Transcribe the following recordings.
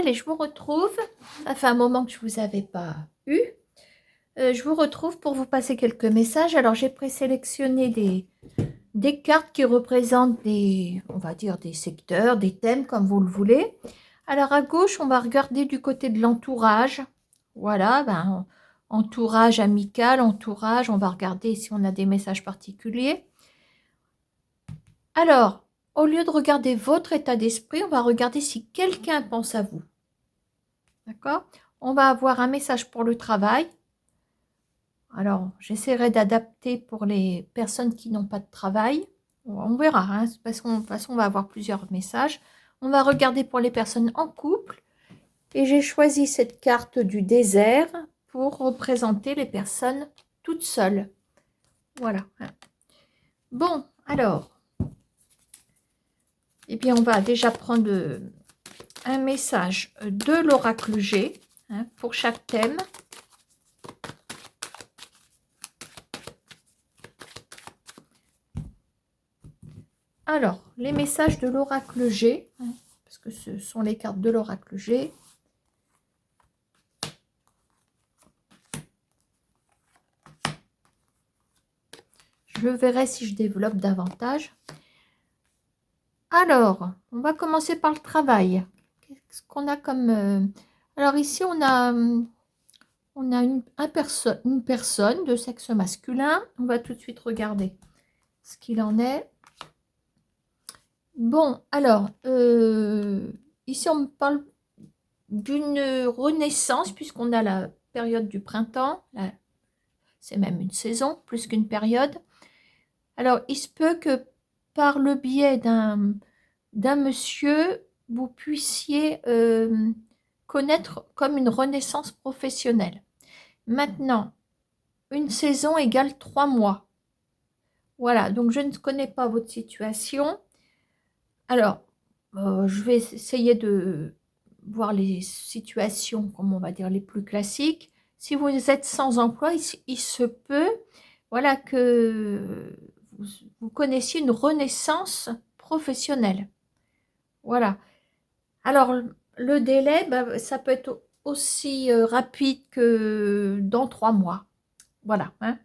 Allez, je vous retrouve. Ça fait un moment que je ne vous avais pas eu. Je vous retrouve pour vous passer quelques messages. Alors, j'ai présélectionné des cartes qui représentent on va dire, des secteurs, des thèmes, comme vous le voulez. Alors, à gauche, on va regarder du côté de l'entourage. Voilà, entourage amical, entourage. On va regarder si on a des messages particuliers. Alors, au lieu de regarder votre état d'esprit, on va regarder si quelqu'un pense à vous. D'accord? On va avoir un message pour le travail. Alors, j'essaierai d'adapter pour les personnes qui n'ont pas de travail. On verra, hein, parce qu'de toute façon, on va avoir plusieurs messages. On va regarder pour les personnes en couple. Et j'ai choisi cette carte du désert pour représenter les personnes toutes seules. Voilà. Bon, alors, eh bien, on va déjà prendre un message de l'oracle G, hein, pour chaque thème. Alors, les messages de l'oracle G, hein, parce que ce sont les cartes de l'oracle G. Je verrai si je développe davantage. Alors, on va commencer par le travail. Qu'est-ce qu'on a comme... Alors ici, on a une personne de sexe masculin. On va tout de suite regarder ce qu'il en est. Bon, alors, ici, on me parle d'une renaissance, puisqu'on a la période du printemps. C'est même une saison, plus qu'une période. Alors, il se peut que par le biais d'un monsieur, vous puissiez connaître comme une renaissance professionnelle. Maintenant, une saison égale 3 mois. Voilà, donc je ne connais pas votre situation. Alors, je vais essayer de voir les situations, comme on va dire, les plus classiques. Si vous êtes sans emploi, il se peut, voilà, que vous connaissiez une renaissance professionnelle. Voilà. Alors, le délai, ça peut être aussi rapide que dans 3 mois. Voilà. Hein.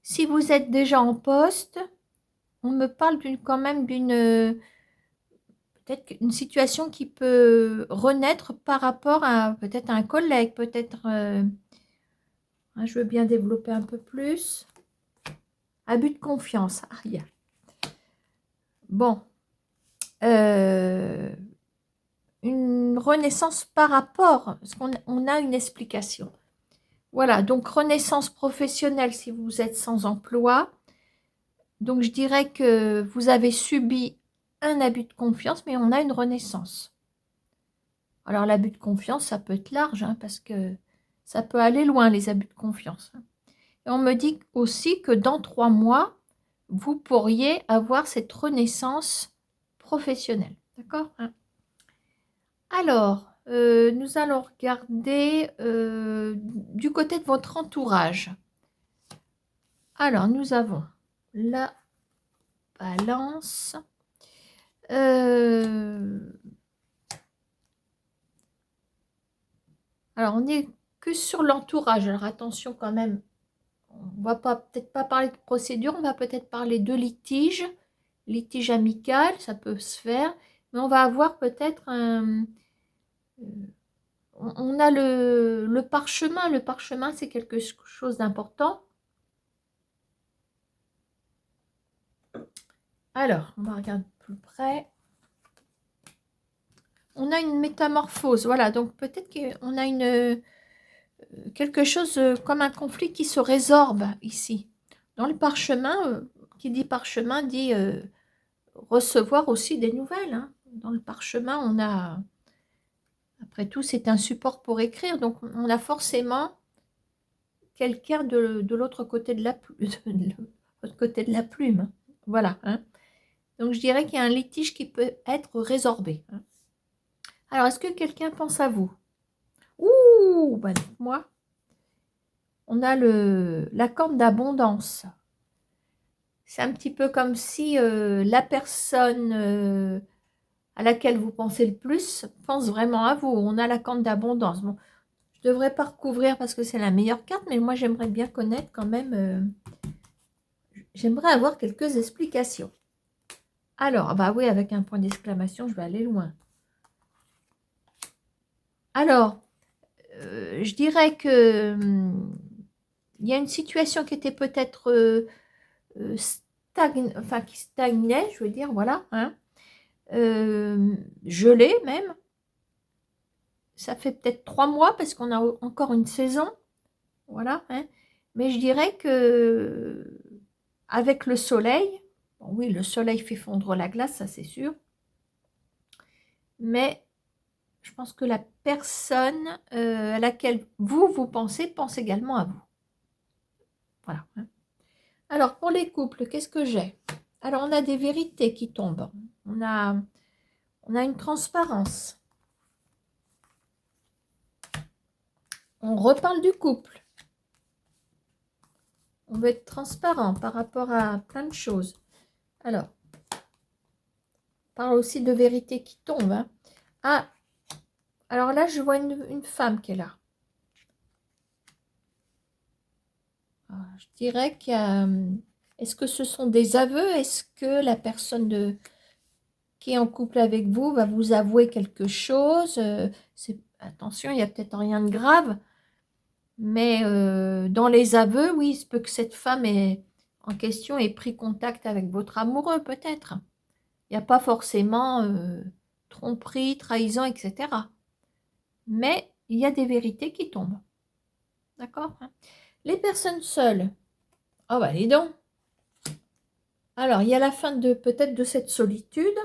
Si vous êtes déjà en poste, on me parle quand même d'une peut-être une situation qui peut renaître par rapport à peut-être un collègue, peut-être, je veux bien développer un peu plus. Abus de confiance. Ah, yeah. Bon. Une renaissance par rapport, parce qu'on a une explication. Voilà, donc renaissance professionnelle si vous êtes sans emploi. Donc je dirais que vous avez subi un abus de confiance, mais on a une renaissance. Alors l'abus de confiance, ça peut être large, hein, parce que ça peut aller loin, les abus de confiance. Et on me dit aussi que dans 3 mois, vous pourriez avoir cette renaissance professionnelle. D'accord, hein? Alors, nous allons regarder du côté de votre entourage. Alors, nous avons la balance. Alors, on n'est que sur l'entourage. Alors, attention quand même, on va peut-être pas parler de procédure, on va peut-être parler de litige. Litige amical, ça peut se faire. Mais on va avoir peut-être un... On a le parchemin. Le parchemin, c'est quelque chose d'important. Alors, on va regarder plus près. On a une métamorphose, voilà. Donc, peut-être qu'on a quelque chose comme un conflit qui se résorbe ici. Dans le parchemin, qui dit parchemin, dit recevoir aussi des nouvelles. Hein. Dans le parchemin, on a... Après tout, c'est un support pour écrire. Donc, on a forcément quelqu'un de l'autre côté de la plume. Voilà. Hein. Donc, je dirais qu'il y a un litige qui peut être résorbé. Hein. Alors, est-ce que quelqu'un pense à vous? Ouh, bah, moi, on a la corde d'abondance. C'est un petit peu comme si la personne à laquelle vous pensez le plus pense vraiment à vous. On a la carte d'abondance. Bon, je ne devrais pas recouvrir parce que c'est la meilleure carte, mais moi j'aimerais bien connaître quand même. J'aimerais avoir quelques explications. Alors, bah oui, avec un point d'exclamation, je vais aller loin. Alors, je dirais que il y a une situation qui était peut-être enfin qui stagnait, je veux dire, voilà, hein, gelée même. Ça fait peut-être 3 mois parce qu'on a encore une saison, voilà, hein. Mais je dirais que avec le soleil, bon, oui, le soleil fait fondre la glace, ça c'est sûr, mais je pense que la personne à laquelle vous pensez pense également à vous. Voilà, hein. Alors, pour les couples, qu'est-ce que j'ai? Alors, on a des vérités qui tombent. On a une transparence. On reparle du couple. On veut être transparent par rapport à plein de choses. Alors, on parle aussi de vérités qui tombent, hein. Ah, alors là, je vois une femme qui est là. Alors, je dirais qu'il y a... Est-ce que ce sont des aveux? Est-ce que la personne qui est en couple avec vous va vous avouer quelque chose? Attention, il n'y a peut-être rien de grave. Mais dans les aveux, oui, il se peut que cette femme en question ait pris contact avec votre amoureux, peut-être. Il n'y a pas forcément tromperie, trahison, etc. Mais il y a des vérités qui tombent. D'accord, hein? Les personnes seules. Oh bah dis donc. Alors, il y a la fin de peut-être de cette solitude.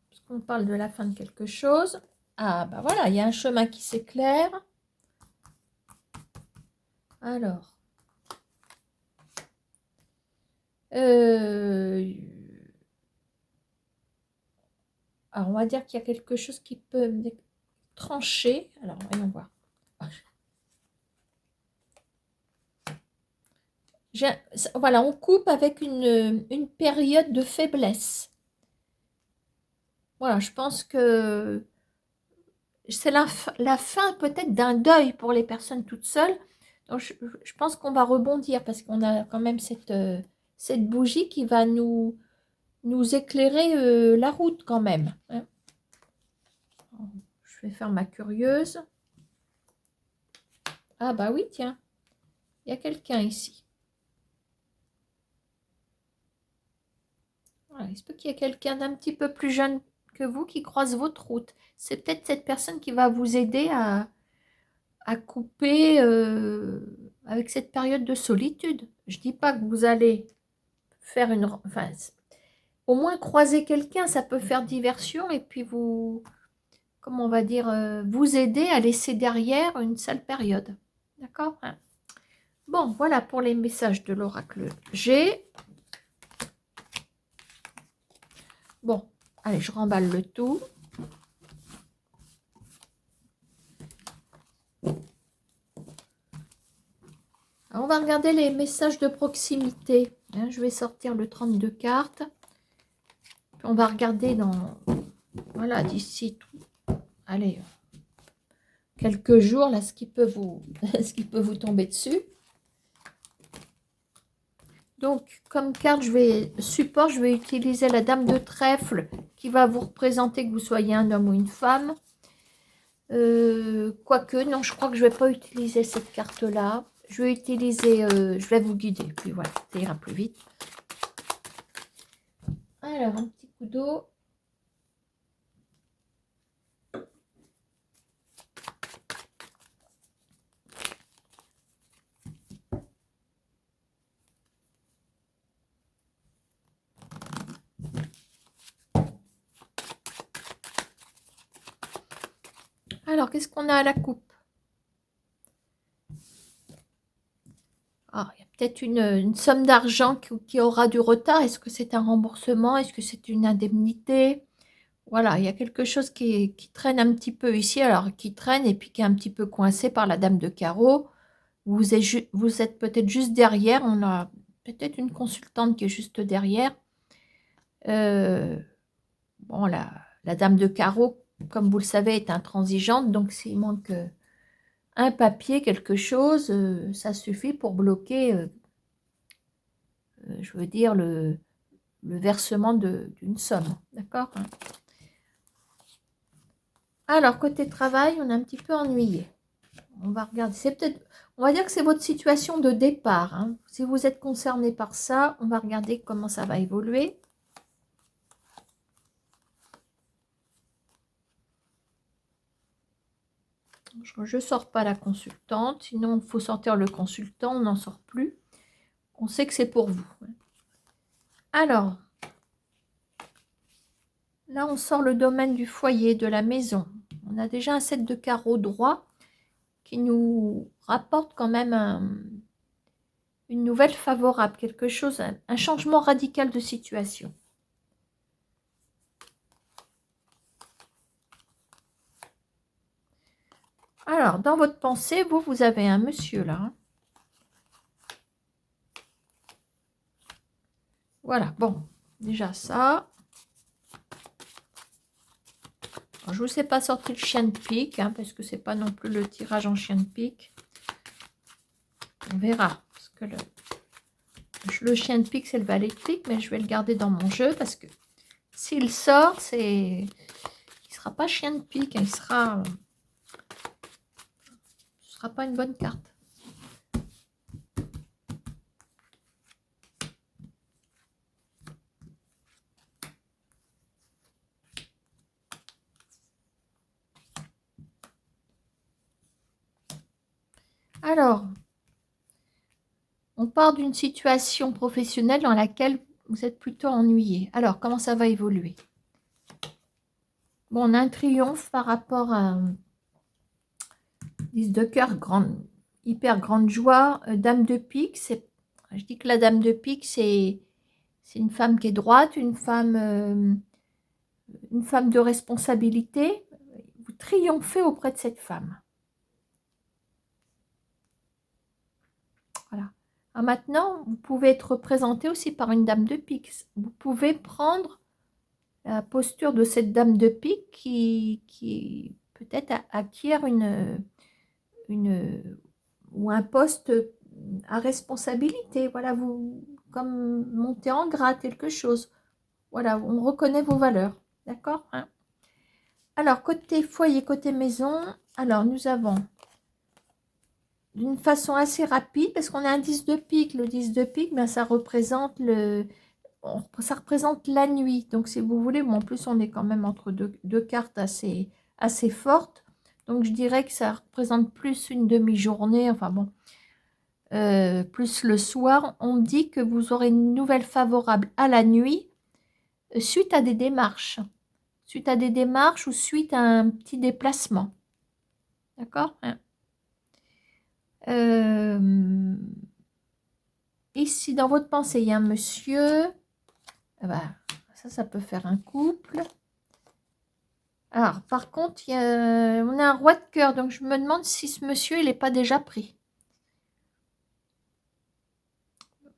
Parce qu'on parle de la fin de quelque chose. Ah bah voilà, il y a un chemin qui s'éclaire. Alors. Alors, on va dire qu'il y a quelque chose qui peut trancher. Alors, voyons voir. Voilà, on coupe avec une période de faiblesse. Voilà, je pense que c'est la fin peut-être d'un deuil pour les personnes toutes seules. Donc, je pense qu'on va rebondir parce qu'on a quand même cette bougie qui va nous éclairer la route quand même, hein. Je vais faire ma curieuse. Ah bah oui, tiens, il y a quelqu'un ici. Voilà, il se peut qu'il y ait quelqu'un d'un petit peu plus jeune que vous qui croise votre route. C'est peut-être cette personne qui va vous aider à couper avec cette période de solitude. Je ne dis pas que vous allez faire une... Enfin, au moins croiser quelqu'un, ça peut faire diversion et puis vous... Comment on va dire, vous aider à laisser derrière une sale période. D'accord, hein? Bon, voilà pour les messages de l'oracle G. Bon, allez, je remballe le tout. Alors, on va regarder les messages de proximité. Hein, je vais sortir le 32 cartes. Puis on va regarder dans... Voilà, d'ici tout. Allez, quelques jours, là, ce qui peut vous, ce qui peut vous tomber dessus. Donc, comme carte, je vais utiliser la dame de trèfle qui va vous représenter que vous soyez un homme ou une femme. Quoique, non, je crois que je ne vais pas utiliser cette carte-là. Je vais utiliser, je vais vous guider. Puis voilà, ça ira plus vite. Alors, un petit coup d'eau. Alors, qu'est-ce qu'on a à la coupe? Ah, il y a peut-être une somme d'argent qui aura du retard. Est-ce que c'est un remboursement? Est-ce que c'est une indemnité? Voilà, il y a quelque chose qui traîne un petit peu ici. Alors, qui traîne et puis qui est un petit peu coincé par la dame de carreau. Vous êtes peut-être juste derrière. On a peut-être une consultante qui est juste derrière. Bon, la dame de carreau, comme vous le savez, est intransigeante, donc s'il manque un papier, quelque chose, ça suffit pour bloquer, je veux dire, le versement d'une somme. D'accord, hein. Alors, côté travail, on est un petit peu ennuyé. On va regarder. C'est peut-être, on va dire que c'est votre situation de départ, hein. Si vous êtes concerné par ça, on va regarder comment ça va évoluer. Je ne sors pas la consultante, sinon il faut sortir le consultant, on n'en sort plus. On sait que c'est pour vous. Alors, là on sort le domaine du foyer, de la maison. On a déjà un set de carreaux droits qui nous rapporte quand même une nouvelle favorable, quelque chose, un changement radical de situation. Alors, dans votre pensée, vous avez un monsieur là. Voilà, bon, déjà ça. Alors, je ne vous ai pas sorti le chien de pique, hein, parce que c'est pas non plus le tirage en chien de pique. On verra. Parce que le chien de pique, c'est le valet de pique, mais je vais le garder dans mon jeu, parce que s'il sort, il ne sera pas chien de pique, hein, ce ne sera pas une bonne carte. Alors, on part d'une situation professionnelle dans laquelle vous êtes plutôt ennuyé. Alors, comment ça va évoluer? Bon, on a un triomphe par rapport à 10 de cœur, hyper grande joie. Dame de pique, je dis que la dame de pique, c'est une femme qui est droite, une femme de responsabilité. Vous triomphez auprès de cette femme. Voilà. Alors maintenant, vous pouvez être représenté aussi par une dame de pique. Vous pouvez prendre la posture de cette dame de pique qui peut-être acquiert ou un poste à responsabilité. Voilà, vous, comme monter en grade, quelque chose. Voilà, on reconnaît vos valeurs. D'accord, hein? Alors, côté foyer, côté maison, alors nous avons d'une façon assez rapide, parce qu'on a un 10 de pique. Le 10 de pique, ben, ça représente la nuit. Donc, si vous voulez, bon, en plus, on est quand même entre deux cartes assez fortes. Donc, je dirais que ça représente plus une demi-journée. Enfin, bon, plus le soir. On dit que vous aurez une nouvelle favorable à la nuit suite à des démarches. Suite à des démarches ou suite à un petit déplacement. D'accord, hein? Ici, dans votre pensée, il y a un monsieur. Ah bah, ça peut faire un couple. Alors, par contre, on a un roi de cœur. Donc, je me demande si ce monsieur, il n'est pas déjà pris.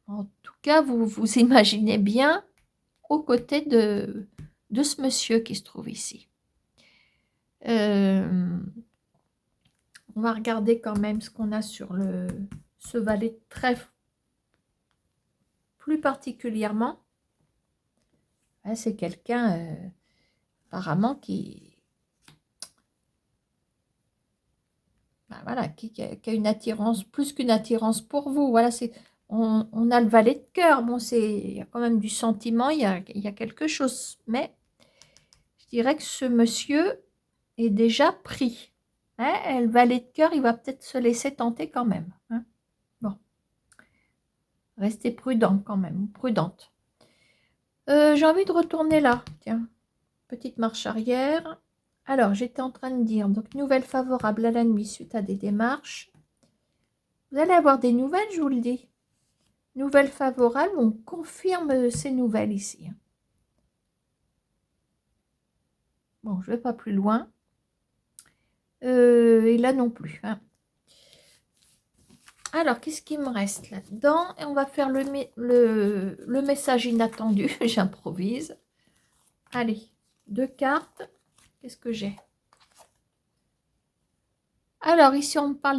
En tout cas, vous imaginez bien aux côtés de ce monsieur qui se trouve ici. On va regarder quand même ce qu'on a sur ce valet de trèfle plus particulièrement. C'est quelqu'un apparemment qui, voilà, qui a une attirance, plus qu'une attirance pour vous. Voilà, on a le valet de cœur. Bon, il y a quand même du sentiment, il y a quelque chose. Mais je dirais que ce monsieur est déjà pris. Hein, le valet de cœur, il va peut-être se laisser tenter quand même. Hein. Bon. Restez prudent quand même, prudente. J'ai envie de retourner là. Tiens, petite marche arrière. Alors, j'étais en train de dire, donc, nouvelle favorable à la nuit suite à des démarches. Vous allez avoir des nouvelles, je vous le dis. Nouvelles favorables, on confirme ces nouvelles ici. Bon, je ne vais pas plus loin. Et là non plus. Hein. Alors, qu'est-ce qui me reste là-dedans? Et on va faire le message inattendu. J'improvise. Allez. 2 cartes. Qu'est-ce que j'ai? Alors, ici, on me parle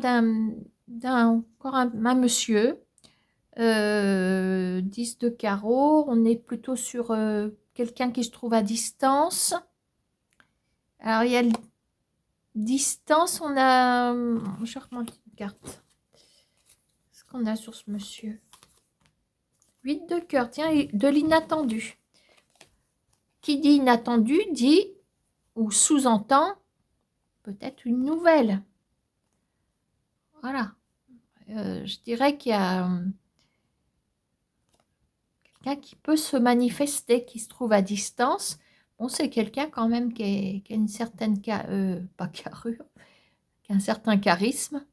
encore un monsieur. 10 de carreau. On est plutôt sur quelqu'un qui se trouve à distance. Alors, il y a le distance. On a... Je remonte une carte. Qu'est-ce qu'on a sur ce monsieur? 8 de cœur. Tiens, de l'inattendu. Qui dit inattendu dit ou sous-entend peut-être une nouvelle. Voilà. Je dirais qu'il y a quelqu'un qui peut se manifester, qui se trouve à distance. Bon, c'est quelqu'un quand même qui a une certaine pas carrure, qui a un certain charisme.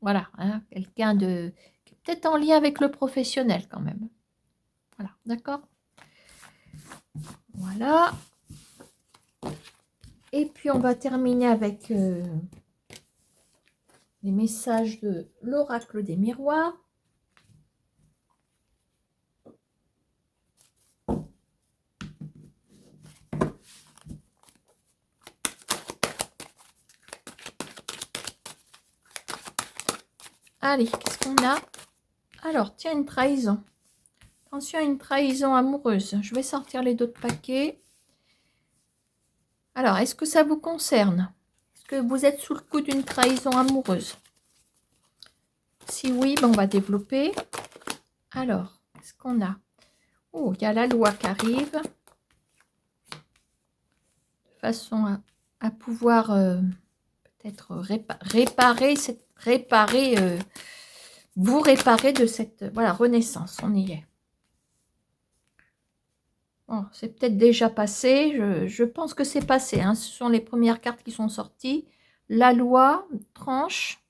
Voilà, hein, quelqu'un qui est peut-être en lien avec le professionnel quand même. Voilà, d'accord? Voilà. Et puis on va terminer avec les messages de l'oracle des miroirs. Allez, qu'est-ce qu'on a? Alors, tiens, une trahison. Attention à une trahison amoureuse. Je vais sortir les autres paquets. Alors, est-ce que ça vous concerne? Est-ce que vous êtes sous le coup d'une trahison amoureuse? Si oui, ben on va développer. Alors, qu'est-ce qu'on a? Oh, il y a la loi qui arrive. De façon à pouvoir peut-être vous réparer de cette voilà, renaissance. On y est. Bon, c'est peut-être déjà passé. Je pense que c'est passé. Hein. Ce sont les premières cartes qui sont sorties. La loi, tranche,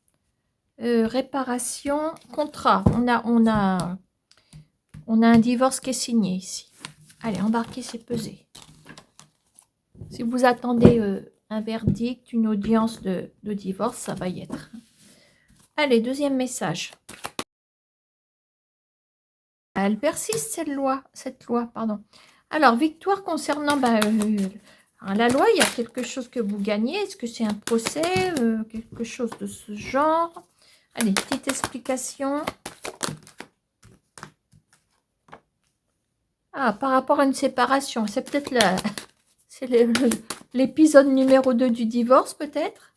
réparation, contrat. On a un divorce qui est signé ici. Allez, embarquez, c'est pesé. Si vous attendez un verdict, une audience de divorce, ça va y être. Allez, deuxième message. Elle persiste, cette loi, pardon. Alors, victoire concernant la loi, il y a quelque chose que vous gagnez. Est-ce que c'est un procès, quelque chose de ce genre? Allez, petite explication. Ah, par rapport à une séparation, c'est peut-être l'épisode numéro 2 du divorce, peut-être?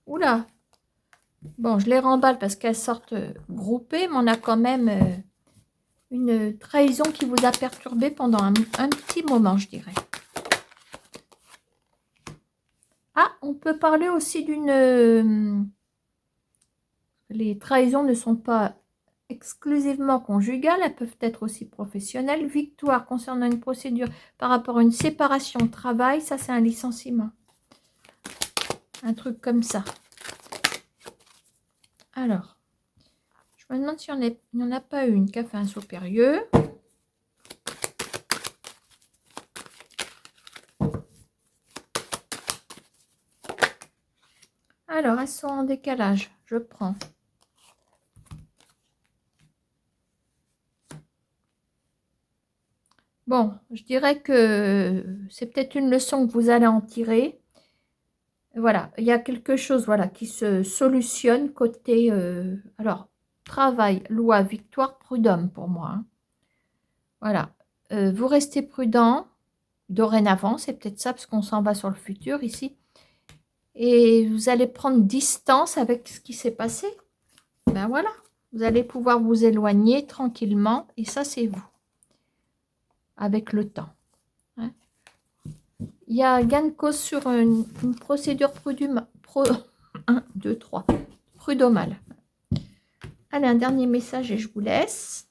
Oula. Bon, je les remballe parce qu'elles sortent groupées, mais on a quand même une trahison qui vous a perturbé pendant un petit moment, je dirais. Ah, on peut parler aussi d'une... les trahisons ne sont pas exclusivement conjugales, elles peuvent être aussi professionnelles. Victoire concernant une procédure par rapport à une séparation de travail, ça c'est un licenciement. Un truc comme ça. Alors, je me demande s'il n'y en a pas une qui a fait un saut périlleux. Alors, elles sont en décalage. Je prends. Bon, je dirais que c'est peut-être une leçon que vous allez en tirer. Voilà, il y a quelque chose voilà, qui se solutionne côté... alors, travail, loi, victoire, prud'homme pour moi. Hein. Voilà, vous restez prudent dorénavant, c'est peut-être ça parce qu'on s'en va sur le futur ici. Et vous allez prendre distance avec ce qui s'est passé. Ben voilà, vous allez pouvoir vous éloigner tranquillement et ça c'est vous. Avec le temps. Hein. Il y a gain de cause sur une procédure prud'homale. 1, 2, 3. Prud'homale. Allez, un dernier message et je vous laisse.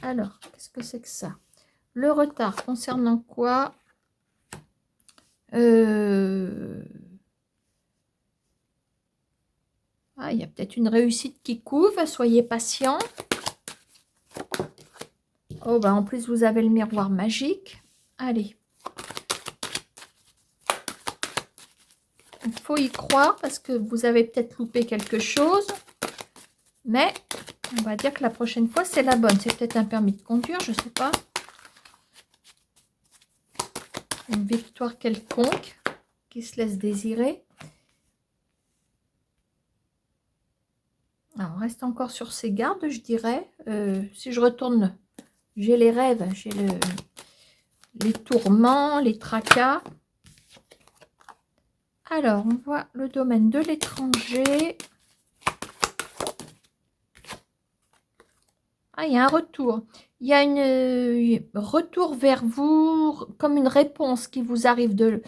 Alors, qu'est-ce que c'est que ça? Le retard concernant quoi? Ah, il y a peut-être une réussite qui couvre. Soyez patient. Oh, bah en plus, vous avez le miroir magique. Allez. Il faut y croire parce que vous avez peut-être loupé quelque chose. Mais on va dire que la prochaine fois, c'est la bonne. C'est peut-être un permis de conduire, je ne sais pas. Une victoire quelconque qui se laisse désirer. Alors, on reste encore sur ces gardes, je dirais. Si je retourne, j'ai les rêves, j'ai les tourments, les tracas. Alors, on voit le domaine de l'étranger. Ah, il y a un retour. Il y a un retour vers vous, comme une réponse qui vous arrive de...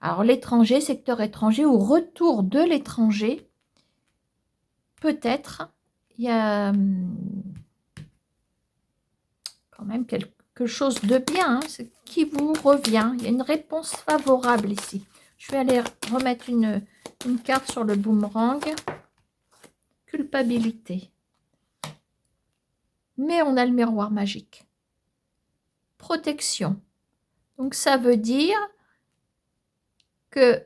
Alors, l'étranger, secteur étranger ou retour de l'étranger. Peut-être. Il y a quand même quelque chose de bien, hein, qui vous revient. Il y a une réponse favorable ici. Je vais aller remettre une carte sur le boomerang. Culpabilité. Mais on a le miroir magique. Protection. Donc ça veut dire que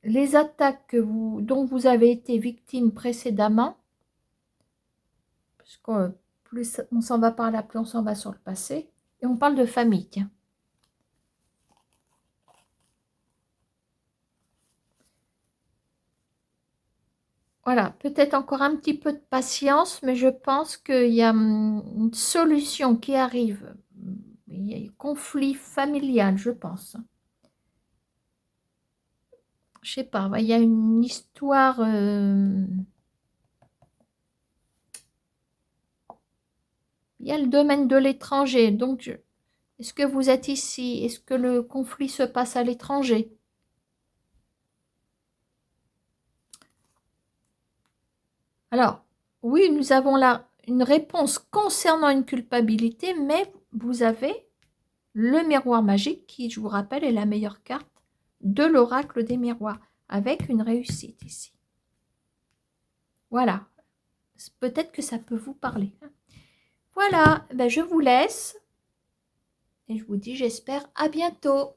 les attaques dont vous avez été victime précédemment, parce que plus on s'en va par là, plus on s'en va sur le passé, et on parle de famille, tiens. Voilà, peut-être encore un petit peu de patience, mais je pense qu'il y a une solution qui arrive. Il y a un conflit familial, je pense. Je sais pas, il y a une histoire... il y a le domaine de l'étranger, donc est-ce que vous êtes ici? Est-ce que le conflit se passe à l'étranger? Alors, oui, nous avons là une réponse concernant une culpabilité, mais vous avez le miroir magique qui, je vous rappelle, est la meilleure carte de l'oracle des miroirs, avec une réussite ici. Voilà, peut-être que ça peut vous parler. Voilà, ben je vous laisse et je vous dis, j'espère, à bientôt.